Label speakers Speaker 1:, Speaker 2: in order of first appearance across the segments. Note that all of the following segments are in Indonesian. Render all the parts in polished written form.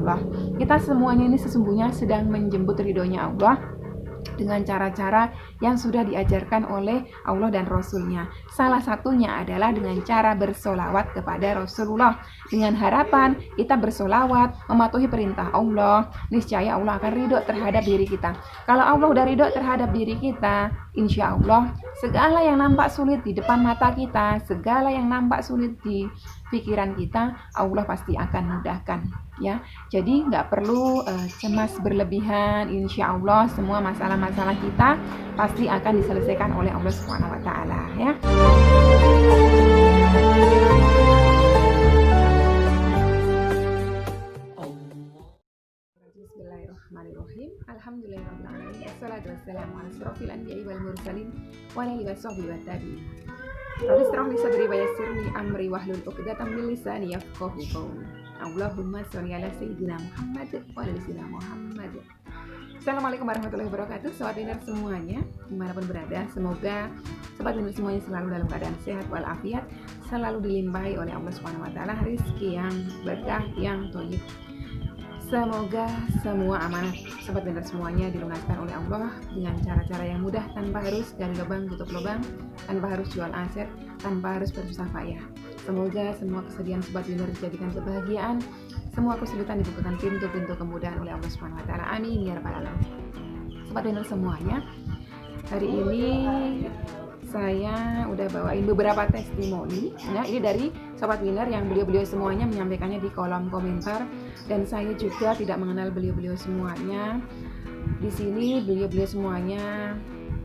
Speaker 1: Allah. Kita semuanya ini sesungguhnya sedang menjemput ridhonya Allah dengan cara-cara yang sudah diajarkan oleh Allah dan Rasulnya. Salah satunya adalah dengan cara bersolawat kepada Rasulullah. Dengan harapan kita bersolawat, mematuhi perintah Allah, niscaya Allah akan ridho terhadap diri kita. Kalau Allah udah ridho terhadap diri kita, insya Allah segala yang nampak sulit di depan mata kita, segala yang nampak sulit di pikiran kita, Allah pasti akan mudahkan, ya. Jadi nggak perlu cemas berlebihan. Insya Allah semua masalah-masalah kita pasti akan diselesaikan oleh Allah Subhanahu Wa Taala, ya. Bismillahirrahmanirrahim. Alhamdulillahirrahmanirrahim. Wassalatu wassalamu ala asrofil anbiya'i wal mursalin wa ala alihi washabbihi wa tabi'in. Rabbi shrah li sadri wa yassir li amri wahlul 'uqdatam min lisani yafqahu qawli. Allahumma sholli ala sayyidina Muhammad wa ala sayyidina Muhammad. Assalamualaikum warahmatullahi wabarakatuh. Sobat winner semuanya, dimanapun berada, semoga sobat winner semuanya selalu dalam keadaan sehat walafiat, selalu dilimpahi oleh Allah Subhanahu wa taala rezeki yang berkah, yang thayyib. Semoga semua amanat sobat winner semuanya dilunaskan oleh Allah dengan cara-cara yang mudah, tanpa harus gali lubang tutup lubang, tanpa harus jual aset, tanpa harus bersusah payah. Semoga semua kesedihan sobat winner dijadikan kebahagiaan, semua kesulitan dibukakan pintu-pintu kemudahan oleh Allah Subhanahu wa taala. Amin ya rabbal alamin. Sobat winner semuanya, hari ini saya udah bawain beberapa testimoni. Nah, ini dari sobat winner yang beliau-beliau semuanya menyampaikannya di kolom komentar, dan saya juga tidak mengenal beliau-beliau semuanya. Di sini beliau-beliau semuanya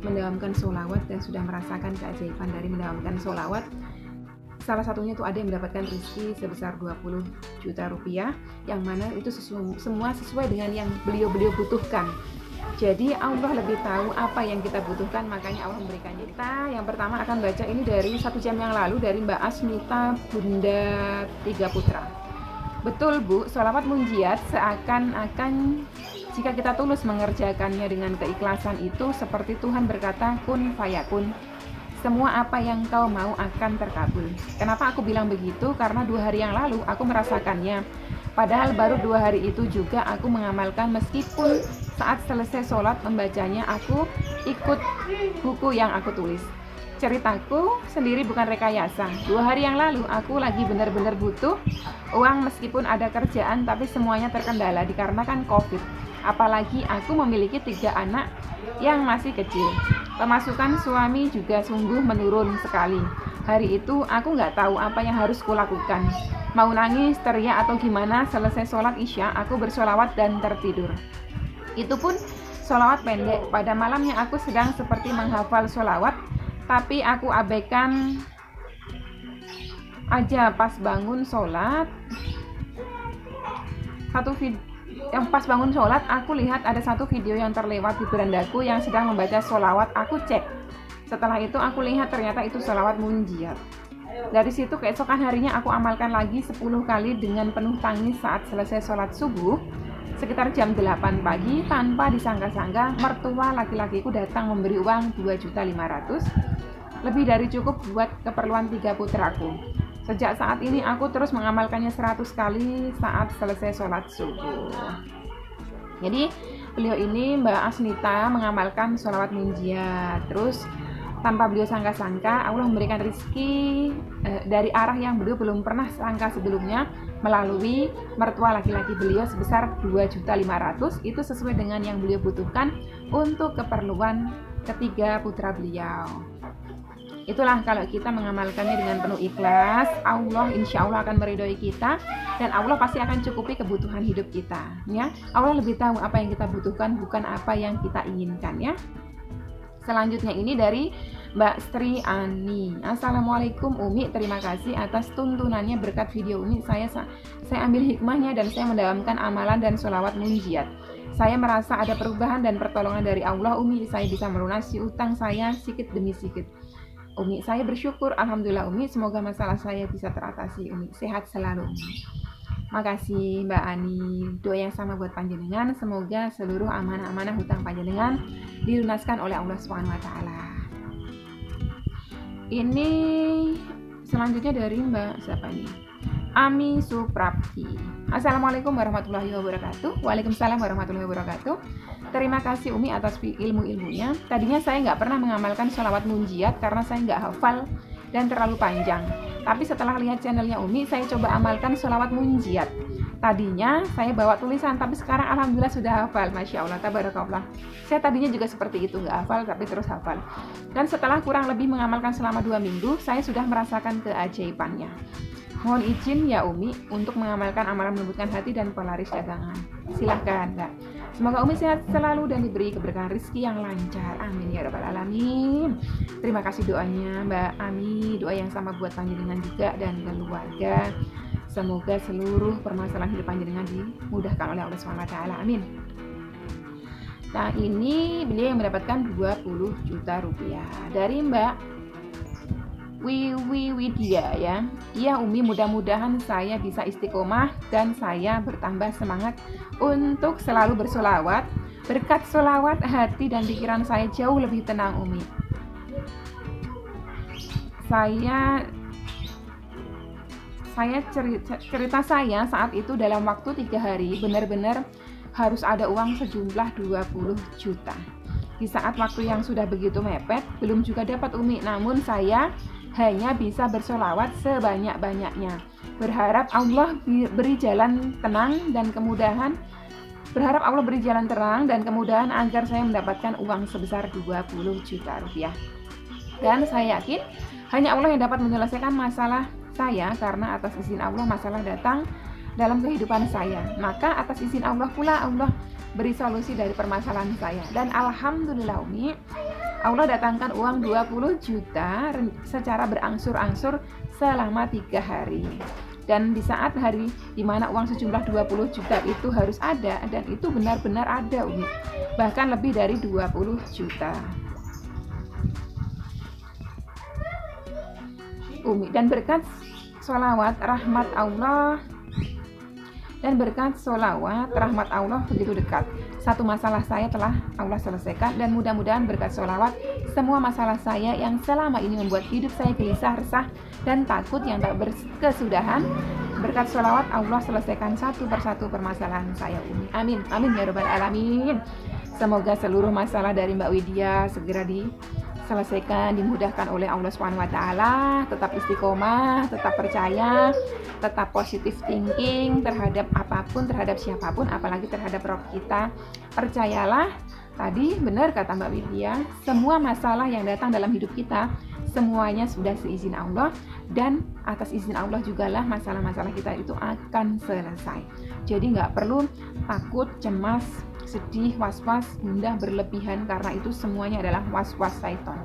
Speaker 1: mendawamkan sholawat dan sudah merasakan keajaiban dari mendawamkan sholawat. Salah satunya itu ada yang mendapatkan rezeki sebesar 20 juta rupiah, yang mana itu semua sesuai dengan yang beliau-beliau butuhkan. Jadi Allah lebih tahu apa yang kita butuhkan, makanya Allah memberikannya. Kita yang pertama akan baca ini dari 1 jam yang lalu dari Mbak Asmita Bunda Tiga Putra. Betul Bu, sholawat munjiat seakan-akan jika kita tulus mengerjakannya dengan keikhlasan itu seperti Tuhan berkata kun fayakun. Semua apa yang kau mau akan terkabul. Kenapa aku bilang begitu? Karena 2 hari yang lalu aku merasakannya. Padahal baru 2 hari itu juga aku mengamalkan, meskipun saat selesai sholat membacanya aku ikut buku yang aku tulis. Ceritaku sendiri bukan rekayasa. 2 hari yang lalu aku lagi benar-benar butuh uang, meskipun ada kerjaan tapi semuanya terkendala dikarenakan COVID. Apalagi aku memiliki 3 anak yang masih kecil. Pemasukan suami juga sungguh menurun sekali. Hari itu aku nggak tahu apa yang harus kulakukan. Mau nangis, teriak atau gimana. Selesai sholat isya, aku bersolawat dan tertidur. Itu pun sholawat pendek. Pada malamnya aku sedang seperti menghafal sholawat, tapi aku abaikan aja. Pas bangun sholat, pas bangun sholat, aku lihat ada satu video yang terlewat di berandaku yang sedang membaca sholawat. Aku cek. Setelah itu aku lihat ternyata itu sholawat munjiat. Dari situ keesokan harinya aku amalkan lagi 10 kali dengan penuh tangis saat selesai sholat subuh. Sekitar jam 8 pagi, tanpa disangka-sangka mertua laki-lakiku datang memberi uang 2.500.000, lebih dari cukup buat keperluan 3 putraku. Sejak saat ini aku terus mengamalkannya 100 kali saat selesai sholat subuh. Jadi beliau ini Mbak Asnita mengamalkan sholawat munjiat, terus tanpa beliau sangka-sangka Allah memberikan rezeki dari arah yang beliau belum pernah sangka sebelumnya, melalui mertua laki-laki beliau sebesar 2.500.000. Itu sesuai dengan yang beliau butuhkan untuk keperluan ketiga putra beliau. Itulah kalau kita mengamalkannya dengan penuh ikhlas, Allah insya Allah akan meridhoi kita, dan Allah pasti akan cukupi kebutuhan hidup kita, ya. Allah lebih tahu apa yang kita butuhkan, bukan apa yang kita inginkan, ya. Selanjutnya ini dari Mbak Sri Ani. Assalamualaikum Umi, terima kasih atas tuntunannya. Berkat video Umi saya ambil hikmahnya dan saya mendawamkan amalan dan sholawat munjiat. Saya merasa ada perubahan dan pertolongan dari Allah Umi. Saya bisa melunasi utang saya sedikit demi sedikit. Umi, saya bersyukur. Alhamdulillah Umi, semoga masalah saya bisa teratasi Umi. Sehat selalu Umi. Makasih Mbak Ani, doa yang sama buat panjenengan. Semoga seluruh amanah-amanah hutang panjenengan dilunaskan oleh Allah Subhanahu wa taala. Ini selanjutnya dari Mbak siapa nih? Ami Suprapti. Assalamualaikum warahmatullahi wabarakatuh. Waalaikumsalam warahmatullahi wabarakatuh. Terima kasih Umi atas ilmu-ilmunya. Tadinya saya nggak pernah mengamalkan sholawat munjiat karena saya nggak hafal dan terlalu panjang. Tapi setelah lihat channelnya Umi, saya coba amalkan sholawat munjiat. Tadinya saya bawa tulisan, tapi sekarang alhamdulillah sudah hafal. Masya Allah, tabarakallah. Saya tadinya juga seperti itu, nggak hafal tapi terus hafal. Dan setelah kurang lebih mengamalkan selama 2 minggu, saya sudah merasakan keajaibannya. Mohon izin ya Umi untuk mengamalkan amalan melembutkan hati dan pelaris dagangan. Silahkan Mbak. Semoga Umi sehat selalu dan diberi keberkahan rezeki yang lancar. Amin ya rabbal alamin. Terima kasih doanya Mbak Ami. Doa yang sama buat panjenengan juga dan keluarga. Semoga seluruh permasalahan hidup panjenengan dimudahkan oleh Allah SWT. Amin. Nah, ini beliau yang mendapatkan 20 juta rupiah dari Mbak Wiwi Widya ya. Iya Umi, mudah-mudahan saya bisa istiqomah dan saya bertambah semangat untuk selalu bersolawat. Berkat solawat, hati dan pikiran saya jauh lebih tenang Umi. Cerita saya saat itu dalam waktu 3 hari benar-benar harus ada uang sejumlah 20 juta. Di saat waktu yang sudah begitu mepet, belum juga dapat Umi, namun saya hanya bisa bersolawat sebanyak-banyaknya. Berharap Allah beri jalan tenang dan kemudahan. Berharap Allah beri jalan terang dan kemudahan agar saya mendapatkan uang sebesar 20 juta rupiah. Dan saya yakin hanya Allah yang dapat menyelesaikan masalah saya, karena atas izin Allah masalah datang dalam kehidupan saya. Maka atas izin Allah pula Allah beri solusi dari permasalahan saya. Dan alhamdulillah Umi, Allah datangkan uang 20 juta secara berangsur-angsur selama 3 hari. Dan di saat hari di mana uang sejumlah 20 juta itu harus ada, dan itu benar-benar ada Umi. Bahkan lebih dari 20 juta. Umi, dan berkat sholawat rahmat Allah begitu dekat. Satu masalah saya telah Allah selesaikan, dan mudah-mudahan berkat sholawat semua masalah saya yang selama ini membuat hidup saya gelisah, resah dan takut yang tak berkesudahan, berkat sholawat Allah selesaikan satu persatu permasalahan saya Umi. Amin, amin ya rabbal alamin. Semoga seluruh masalah dari Mbak Widya segera diselesaikan, dimudahkan oleh Allah SWT. Tetap istiqomah, tetap percaya, tetap positive thinking terhadap apapun, terhadap siapapun, apalagi terhadap Rob kita. Percayalah, tadi benar kata Mbak Widya, semua masalah yang datang dalam hidup kita semuanya sudah seizin Allah, dan atas izin Allah jugalah masalah-masalah kita itu akan selesai. Jadi nggak perlu takut, cemas, sedih, was-was, gundah berlebihan, karena itu semuanya adalah was-was syaitan.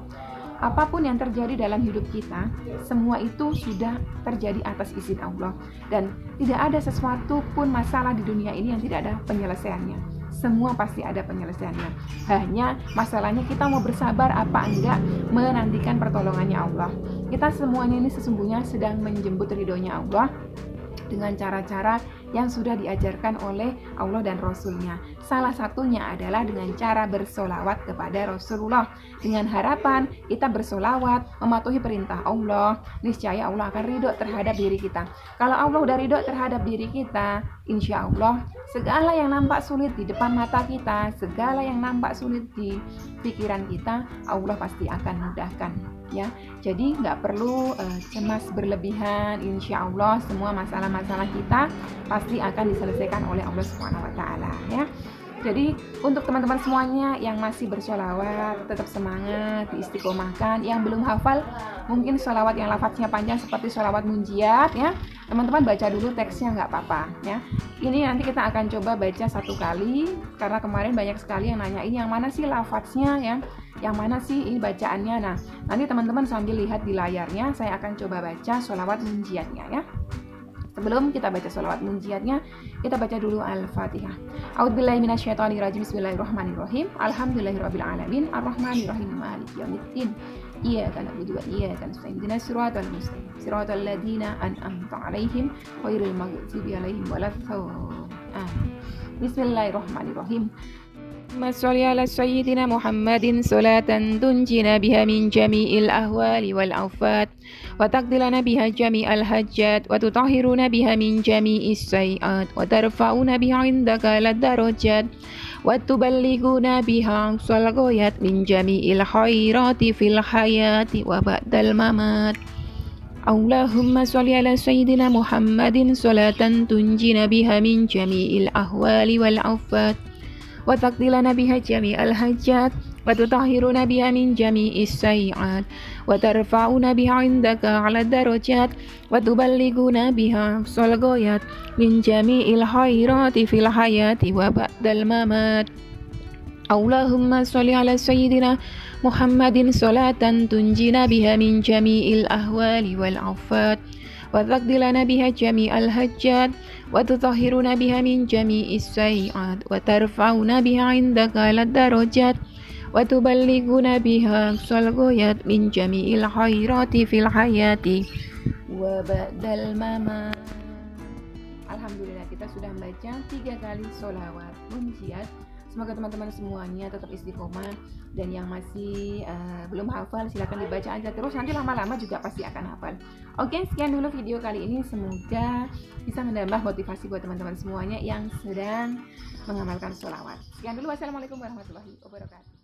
Speaker 1: Apapun yang terjadi dalam hidup kita, semua itu sudah terjadi atas izin Allah, dan tidak ada sesuatu pun masalah di dunia ini yang tidak ada penyelesaiannya. Semua pasti ada penyelesaiannya. Hanya masalahnya kita mau bersabar apa enggak menantikan pertolongannya Allah. Kita semuanya ini sesungguhnya sedang menjemput ridhonya Allah dengan cara-cara yang sudah diajarkan oleh Allah dan Rasulnya. Salah satunya adalah dengan cara bersolawat kepada Rasulullah. Dengan harapan kita bersolawat, mematuhi perintah Allah, niscaya Allah akan ridho terhadap diri kita. Kalau Allah udah ridho terhadap diri kita, insya Allah segala yang nampak sulit di depan mata kita, segala yang nampak sulit di pikiran kita, Allah pasti akan mudahkan. Ya, jadi nggak perlu cemas berlebihan. Insya Allah semua masalah-masalah kita pasti akan diselesaikan oleh Allah SWT ya. Jadi untuk teman-teman semuanya yang masih bersholawat, tetap semangat, diistiqomahkan. Yang belum hafal, mungkin sholawat yang lafadznya panjang seperti sholawat munjiat ya, teman-teman baca dulu teksnya, nggak apa-apa ya. Ini nanti kita akan coba baca 1 kali, karena kemarin banyak sekali yang nanyain yang mana sih lafadznya ya, yang mana sih ini bacaannya. Nah, nanti teman-teman sambil lihat di layarnya, saya akan coba baca sholawat munjiatnya ya. Sebelum kita baca sholawat munjiatnya, kita baca dulu Al-Fatihah. A'udzubillahi minasyaitonirrajim. Bismillahirrahmanirrahim. Alhamdulillahirabbil alamin. Arrahmanirrahim. Maliki yaumiddin. Iyyaka na'budu wa iyyaka nasta'in. Ihdinas siratal mustaqim. Siratal ladzina an'amta 'alaihim ghairil maghdubi 'alaihim waladdallin. Bismillahirrahmanirrahim. اللهم صل على سيدنا محمد صلاة تنجينا بها من جميع الأهوال والآفات وتقضي لنا بها جميع الحاجات وتطهرنا بها من جميع السيئات وترفعنا بها عندك على الدرجات وتبلغنا بها أقصى الغايات من جميع الخيرات في الحياة وبعد الممات. اللهم صل على سيدنا محمد صلاة تنجينا بها من جميع الأهوال والآفات وتقضي لنا بها جميع الحاجات وتطهرنا بها من جميع السيئات وترفعنا بها عندك على الدرجات وتبلغنا بها أقصى الغايات من جميع الخيرات في الحياة وبعد الممات. اللهم صل على سيدنا محمد صلاة تنجينا بها من جميع الأهوال والآفات وتقضي لنا بها جميع الحاجات وتطهرنا بها من جميع السيئات وترفعنا بها عندك على الدرجات وتبلغنا بها أقصى الغايات من جميع الخيرات في الحياة وبعد الممات. Alhamdulillah, kita sudah membaca 3 kali sholawat munjiat. Semoga teman-teman semuanya tetap istiqomah, dan yang masih belum hafal silakan dibaca aja terus, nanti lama-lama juga pasti akan hafal. Oke, sekian dulu video kali ini, semoga bisa menambah motivasi buat teman-teman semuanya yang sedang mengamalkan sholawat. Sekian dulu, wassalamualaikum warahmatullahi wabarakatuh.